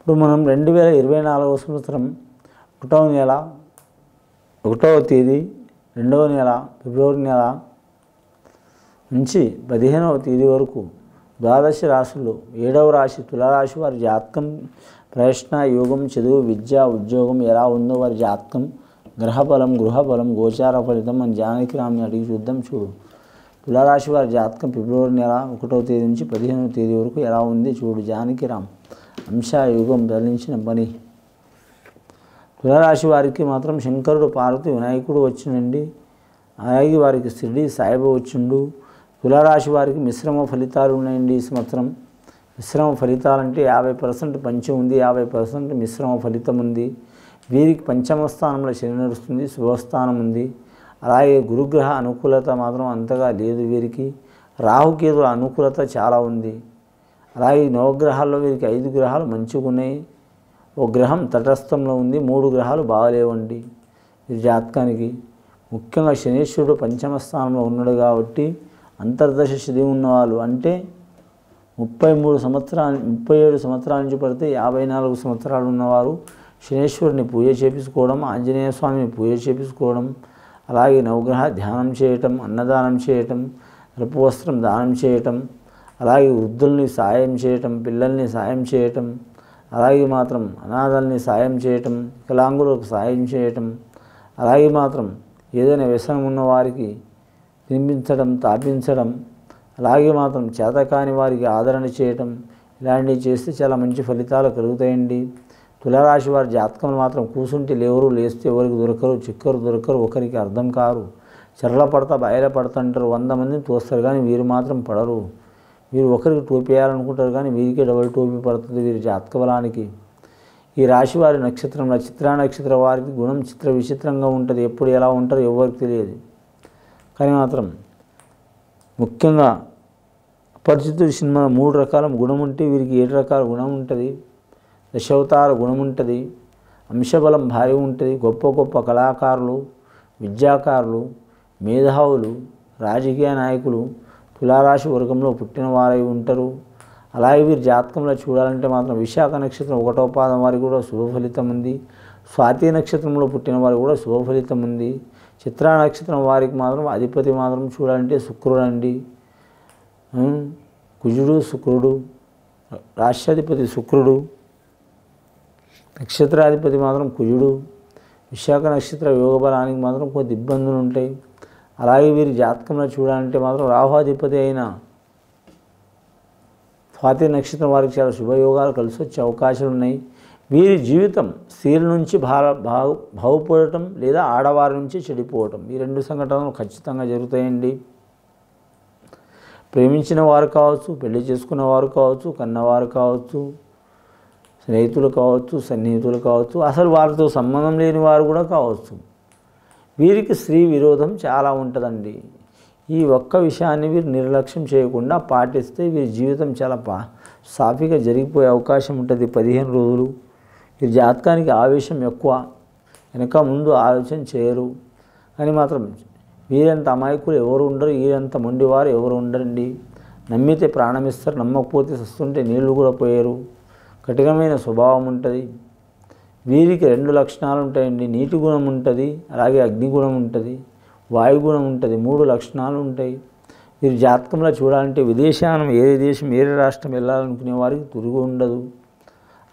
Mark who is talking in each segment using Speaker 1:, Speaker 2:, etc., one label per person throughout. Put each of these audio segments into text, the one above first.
Speaker 1: ఇప్పుడు మనం 2024 సంవత్సరం 1వ నెల 1వ తేదీ 2వ నెల ఫిబ్రవరి నెల నుంచి 15వ తేదీ వరకు ద్వాదశ రాశుల్లో 7వ రాశి తులారాశి వారి జాతకం ప్రయత్న యోగం చదువు విద్య ఉద్యోగం ఎలా ఉందో వారి జాతకం గ్రహబలం గృహబలం గోచార ఫలితం మన జానకిరామ్ని అడిగి చూద్దాం. చూడు, తులారాశి వారి జాతకం ఫిబ్రవరి నెల 1వ తేదీ నుంచి 15వ తేదీ వరకు ఎలా ఉంది చూడు. జానకిరామ్ అంశ యుగం ధరించిన పని. తులారాశి వారికి మాత్రం శంకరుడు పార్వతి వినాయకుడు వచ్చినండి. అలాగే వారికి షిరిడి సాయిబాబా వచ్చిండు. తులారాశి వారికి మిశ్రమ ఫలితాలు ఉన్నాయండి ఈ సంవత్సరం. మిశ్రమ ఫలితాలంటే 50% పంచం ఉంది, 50% మిశ్రమ ఫలితం ఉంది. వీరికి పంచమ స్థానంలో శని నడుస్తుంది, శుభస్థానం ఉంది. అలాగే గురుగ్రహ అనుకూలత మాత్రం అంతగా లేదు వీరికి. రాహుకేతుల అనుకూలత చాలా ఉంది. అలాగే నవగ్రహాల్లో వీరికి 5 గ్రహాలు మంచిగా ఉన్నాయి, ఒక గ్రహం తటస్థంలో ఉంది, 3 గ్రహాలు బాగలేవండి ఈ జాతకానికి. ముఖ్యంగా శనీశ్వరుడు పంచమ స్థానంలో ఉన్నాడు కాబట్టి అంతర్దశ శని ఉన్నవాళ్ళు అంటే 37 సంవత్సరాల నుంచి పడితే 54 సంవత్సరాలు ఉన్నవారు శనీశ్వరుని పూజ చేపించుకోవడం, ఆంజనేయ స్వామిని పూజ చేపించుకోవడం, అలాగే నవగ్రహ ధ్యానం చేయటం, అన్నదానం చేయటం, ఎరుపు వస్త్రం దానం చేయటం, అలాగే వృద్ధుల్ని సాయం చేయటం, పిల్లల్ని సాయం చేయటం, అలాగే మాత్రం అనాథల్ని సాయం చేయటం, వికలాంగులకు సాయం చేయటం, అలాగే మాత్రం ఏదైనా వ్యసనం ఉన్న వారికి తినిపించడం, తాపించడం, అలాగే మాత్రం చేతకాని వారికి ఆదరణ చేయటం, ఇలాంటివి చేస్తే చాలా మంచి ఫలితాలు కలుగుతాయండి. తులారాశి వారి జాతకంలో మాత్రం కూసుంటే లేవరు, లేస్తే ఎవరికి దొరకరు, చిక్కరు దొరకరు, ఒకరికి అర్థం కారు, చెరల పడతా బయల పడతాంటారు. 100 మందిని తోస్తారు కానీ వీరు మాత్రం పడరు. వీరు ఒకరికి టోపీ వేయాలనుకుంటారు కానీ వీరికే డబుల్ టోపీ పడుతుంది వీరి జాతక బలానికి. ఈ రాశి వారి నక్షత్రంలో చిత్రా నక్షత్ర వారికి గుణం చిత్ర విచిత్రంగా ఉంటుంది. ఎప్పుడు ఎలా ఉంటారో ఎవరికి తెలియదు. కానీ మాత్రం ముఖ్యంగా అపరిచితుడి సినిమా 3 రకాల గుణం ఉంటే వీరికి 7 రకాల గుణం ఉంటుంది. దశావతార గుణం ఉంటుంది, అంశబలం భారీ ఉంటుంది. గొప్ప గొప్ప కళాకారులు, విద్యాకారులు, మేధావులు, రాజకీయ నాయకులు తులారాశి వర్గంలో పుట్టిన వారై ఉంటారు. అలాగే వీరి జాతకంలో చూడాలంటే మాత్రం విశాఖ నక్షత్రం 1వ పాదం వారికి కూడా శుభ ఫలితం ఉంది. స్వాతి నక్షత్రంలో పుట్టిన వారికి కూడా శుభ ఫలితం ఉంది. చిత్రా నక్షత్రం వారికి మాత్రం అధిపతి మాత్రం చూడాలంటే శుక్రుడు అండి. కుజుడు శుక్రుడు, రాష్ట్రాధిపతి శుక్రుడు, నక్షత్రాధిపతి మాత్రం కుజుడు. విశాఖ నక్షత్ర యోగ బలానికి మాత్రం కొద్ది ఇబ్బందులు ఉంటాయి. అలాగే వీరి జాతకంలో చూడాలంటే మాత్రం రాహుధిపతి అయిన స్వాతి నక్షత్రం వారికి చాలా శుభయోగాలు కలిసి వచ్చే అవకాశాలు ఉన్నాయి. వీరి జీవితం స్త్రీల నుంచి బాగుపడటం లేదా ఆడవారి నుంచి చెడిపోవటం, ఈ 2 సంఘటనలు ఖచ్చితంగా జరుగుతాయండి. ప్రేమించిన వారు కావచ్చు, పెళ్లి చేసుకున్న వారు కావచ్చు, కన్నవారు కావచ్చు, స్నేహితులు కావచ్చు, సన్నిహితులు కావచ్చు, అసలు వారితో సంబంధం లేని వారు కూడా కావచ్చు. వీరికి స్త్రీ విరోధం చాలా ఉంటుందండి. ఈ ఒక్క విషయాన్ని వీరు నిర్లక్ష్యం చేయకుండా పాటిస్తే వీరి జీవితం చాలా సాఫీగా జరిగిపోయే అవకాశం ఉంటుంది. 15 రోజులు వీరి జాతకానికి ఆవేశం ఎక్కువ, వెనక ముందు ఆలోచన చేయరు. కానీ మాత్రం వీరంత అమాయకులు ఎవరు ఉండరు, వీరంత మొండివారు ఎవరు ఉండరండి. నమ్మితే ప్రాణమిస్తారు, నమ్మకపోతే వస్తుంటే నీళ్లు కూడా పోయారు. కఠినమైన స్వభావం ఉంటుంది. వీరికి 2 లక్షణాలు ఉంటాయండి. నీటి గుణం ఉంటుంది, అలాగే అగ్నిగుణం ఉంటుంది, వాయుగుణం ఉంటుంది. 3 లక్షణాలు ఉంటాయి. వీరి జాతకంలో చూడాలంటే విదేశానం ఏ దేశం ఏ రాష్ట్రం వెళ్ళాలనుకునే వారికి తిరుగు ఉండదు.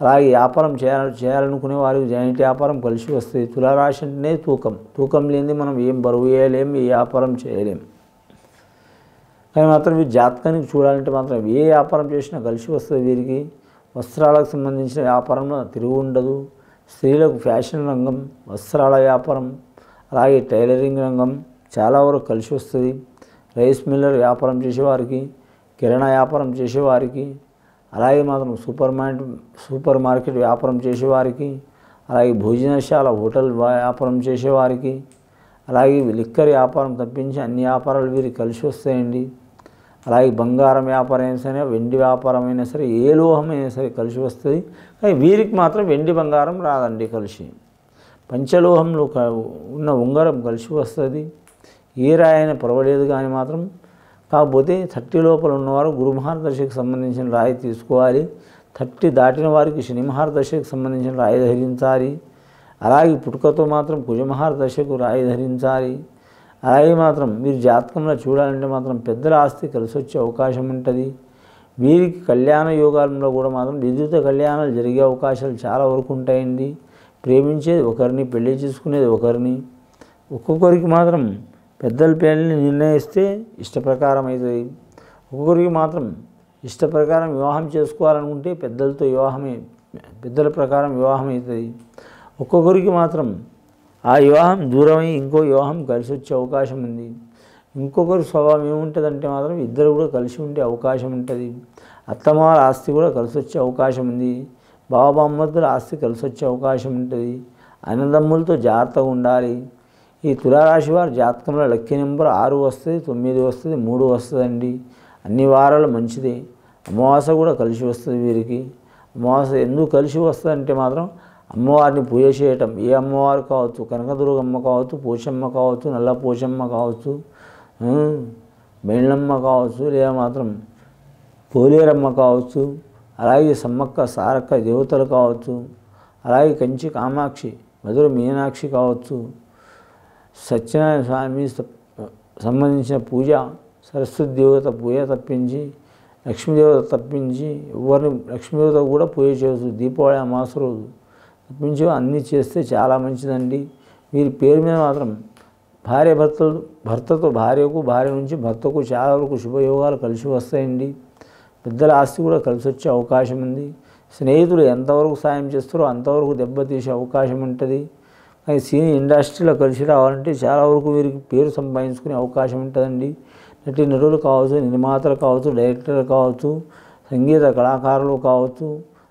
Speaker 1: అలాగే వ్యాపారం చేయాలనుకునే వారికి జాయింట్ వ్యాపారం కలిసి వస్తుంది. తులారాశి అంటేనే తూకం లేనిది మనం ఏం బరువు వేయలేం, ఏ వ్యాపారం చేయలేం. కానీ మాత్రం వీరి జాతకానికి చూడాలంటే మాత్రం ఏ వ్యాపారం చేసినా కలిసి వస్తుంది. వీరికి వస్త్రాలకు సంబంధించిన వ్యాపారంలో తిరుగు ఉండదు. స్త్రీలకు ఫ్యాషన్ రంగం, వస్త్రాల వ్యాపారం, అలాగే టైలరింగ్ రంగం చాలా వరకు కలిసి వస్తుంది. రైస్ మిల్లర్ వ్యాపారం చేసేవారికి, కిరాణా వ్యాపారం చేసేవారికి, అలాగే మాత్రం సూపర్ మార్కెట్ వ్యాపారం చేసేవారికి, అలాగే భోజనశాల హోటల్ వ్యాపారం చేసేవారికి, అలాగే లిక్కర్ వ్యాపారం తప్పించి అన్ని వ్యాపారాలు వీరికి కలిసి వస్తాయండి. అలాగే బంగారం వ్యాపారం అయినా సరే, వెండి వ్యాపారం అయినా సరే, ఏ లోహమైనా సరే కలిసి వస్తుంది. కానీ వీరికి మాత్రం వెండి బంగారం రాదండి కలిసి. పంచలోహంలో ఉన్న ఉంగరం కలిసి వస్తుంది. ఏ రాయైనా పర్వాలేదు కానీ మాత్రం కాకపోతే 30 లోపల ఉన్నవారు గురు మహాదశకు సంబంధించిన రాయి తీసుకోవాలి. 30 దాటిన వారికి శనిమహార దశకు సంబంధించిన రాయి ధరించాలి. అలాగే పుట్టుకతో మాత్రం కుజమహార దశకు రాయి ధరించాలి. అలాగే మాత్రం మీరు జాతకంలో చూడాలంటే మాత్రం పెద్దల ఆస్తి కలిసి వచ్చే అవకాశం ఉంటుంది. వీరికి కళ్యాణ యోగాలలో కూడా మాత్రం విద్యుత్ కళ్యాణాలు జరిగే అవకాశాలు చాలా వరకు ఉంటాయండి. ప్రేమించేది ఒకరిని, పెళ్లి చేసుకునేది ఒకరిని. ఒక్కొక్కరికి మాత్రం పెద్దల పెళ్ళిని నిర్ణయిస్తే ఇష్ట ప్రకారం అవుతుంది. ఒక్కొక్కరికి మాత్రం ఇష్ట ప్రకారం వివాహం చేసుకోవాలనుకుంటే పెద్దల ప్రకారం వివాహం అవుతుంది. ఒక్కొక్కరికి మాత్రం ఆ వివాహం దూరమై ఇంకో వివాహం కలిసి వచ్చే అవకాశం ఉంది. ఇంకొకరి స్వభావం ఏముంటుందంటే మాత్రం ఇద్దరు కూడా కలిసి ఉండే అవకాశం ఉంటుంది. అత్తమాల ఆస్తి కూడా కలిసి వచ్చే అవకాశం ఉంది. బావబామ్మతుల ఆస్తి కలిసి వచ్చే అవకాశం ఉంటుంది. అన్నదమ్ములతో జాగ్రత్తగా ఉండాలి. ఈ తులారాశి వారి జాతకంలో లక్కీ నెంబర్ 6 వస్తుంది, 9 వస్తుంది, 3 వస్తుందండి. అన్ని వారాలు మంచిదే. అమావాస్య కూడా కలిసి వస్తుంది వీరికి. అమావాస్య ఎందుకు కలిసి వస్తుందంటే మాత్రం అమ్మవారిని పూజ చేయటం, ఏ అమ్మవారు కావచ్చు, కనకదుర్గమ్మ కావచ్చు, పోచమ్మ కావచ్చు, నల్ల పోచమ్మ కావచ్చు, బెండ్లమ్మ కావచ్చు, లేదా మాత్రం పోలేరమ్మ కావచ్చు, అలాగే సమ్మక్క సారక్క దేవతలు కావచ్చు, అలాగే కంచి కామాక్షి, మధుర మీనాక్షి కావచ్చు, సత్యనారాయణ స్వామి సంబంధించిన పూజ, సరస్వతి దేవత పూజ తప్పించి, లక్ష్మీదేవత తప్పించి లక్ష్మీదేవత కూడా పూజ చేయవచ్చు. దీపావళి అమావాస్య రోజు తప్పించి అన్నీ చేస్తే చాలా మంచిదండి. వీరి పేరు మీద మాత్రం భర్తతో భార్యకు, భార్య నుంచి భర్తకు చాలా వరకు శుభయోగాలు కలిసి వస్తాయండి. పెద్దల ఆస్తి కూడా కలిసి వచ్చే అవకాశం ఉంది. స్నేహితులు ఎంతవరకు సాయం చేస్తారో అంతవరకు దెబ్బతీసే అవకాశం ఉంటుంది. కానీ సినీ ఇండస్ట్రీలో కలిసి రావాలంటే చాలా వరకు వీరికి పేరు సంపాదించుకునే అవకాశం ఉంటుందండి. నటులు కావచ్చు, నిర్మాతలు కావచ్చు, డైరెక్టర్లు కావచ్చు, సంగీత కళాకారులు కావచ్చు,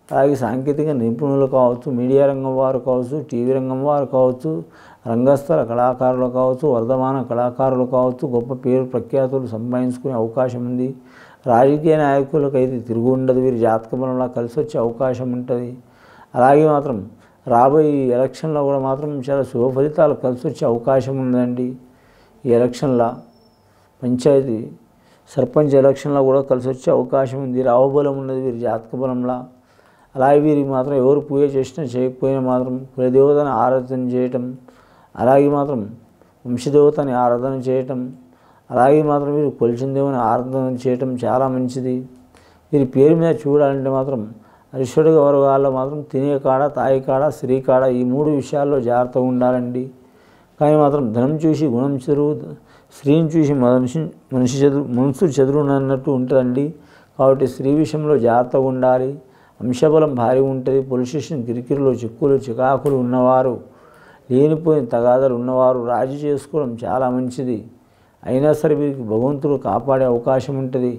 Speaker 1: అలాగే సాంకేతిక నిపుణులు కావచ్చు, మీడియా రంగం వారు కావచ్చు, టీవీ రంగం వారు కావచ్చు, రంగస్థల కళాకారులు కావచ్చు, వర్ధమాన కళాకారులు కావచ్చు, గొప్ప పేరు ప్రఖ్యాతులు సంపాదించుకునే అవకాశం ఉంది. రాజకీయ నాయకులకైతే తిరుగు ఉండదు. వీరి జాతక బలంలో కలిసి వచ్చే అవకాశం ఉంటుంది. అలాగే మాత్రం రాబోయే ఎలక్షన్లో కూడా మాత్రం చాలా శుభ ఫలితాలు కలిసి వచ్చే అవకాశం ఉందండి. ఈ ఎలక్షన్లో పంచాయతీ సర్పంచ్ ఎలక్షన్లో కూడా కలిసి వచ్చే అవకాశం ఉంది. రావబలం ఉన్నది వీరి జాతక బలంలో. అలాగే వీరికి మాత్రం ఎవరు పూజ చేసినా చేయకపోయినా మాత్రం కులదేవతని ఆరాధన చేయటం, అలాగే మాత్రం వంశదేవతని ఆరాధన చేయటం, అలాగే మాత్రం వీరు కొలిచిన దేవుని ఆరాధన చేయటం చాలా మంచిది. వీరి పేరు మీద చూడాలంటే మాత్రం అరిషడ్ వర్గాల్లో మాత్రం తినే కాడ, తాయి కాడ, స్త్రీ కాడ ఈ 3 విషయాల్లో జాగ్రత్తగా ఉండాలండి. కానీ మాత్రం ధనం చూసి గుణం చెరువు, స్త్రీని చూసి మనసు చెదురు అన్నట్టు ఉంటుందండి. కాబట్టి స్త్రీ విషయంలో జాగ్రత్తగా ఉండాలి. అంశబలం భారీ ఉంటుంది. పోలీస్ స్టేషన్ కిరికిరిలో చిక్కులు చికాకులు ఉన్నవారు, లేనిపోయిన తగాదాలు ఉన్నవారు రాజీ చేసుకోవడం చాలా మంచిది. అయినా సరే వీరికి భగవంతుడు కాపాడే అవకాశం ఉంటుంది.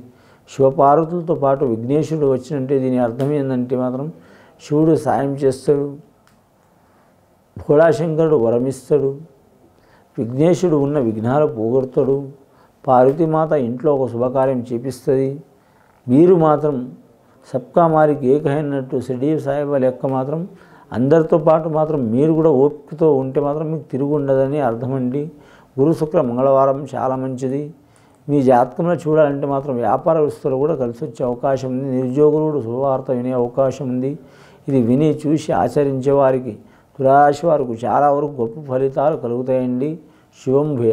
Speaker 1: శివపార్వతులతో పాటు విఘ్నేశ్వరుడు వచ్చినంటే దీని అర్థం ఏంటంటే మాత్రం శివుడు సాయం చేస్తాడు, భోళాశంకరుడు వరమిస్తాడు, విఘ్నేశ్వరుడు ఉన్న విఘ్నాలు పోగొడతాడు, పార్వతీమాత ఇంట్లో ఒక శుభకార్యం చేపిస్తుంది. మీరు మాత్రం సబ్కా మాలిక్ ఏక అన్నట్టు షిరిడీ సాయిబాబా లెక్క మాత్రం అందరితో పాటు మాత్రం మీరు కూడా ఓపికతో ఉంటే మాత్రం మీకు తిరుగు ఉండదని అర్థమండి. గురు శుక్ర మంగళవారం చాలా మంచిది. మీ జాతకంలో చూడాలంటే మాత్రం వ్యాపార వ్యవస్థలో కూడా కలిసి వచ్చే అవకాశం ఉంది. నిరుద్యోగులు శుభవార్త వినే అవకాశం ఉంది. ఇది విని చూసి ఆచరించే వారికి తులారాశి వారికి చాలా వరకు గొప్ప ఫలితాలు కలుగుతాయండి. శుభం భూయాత్.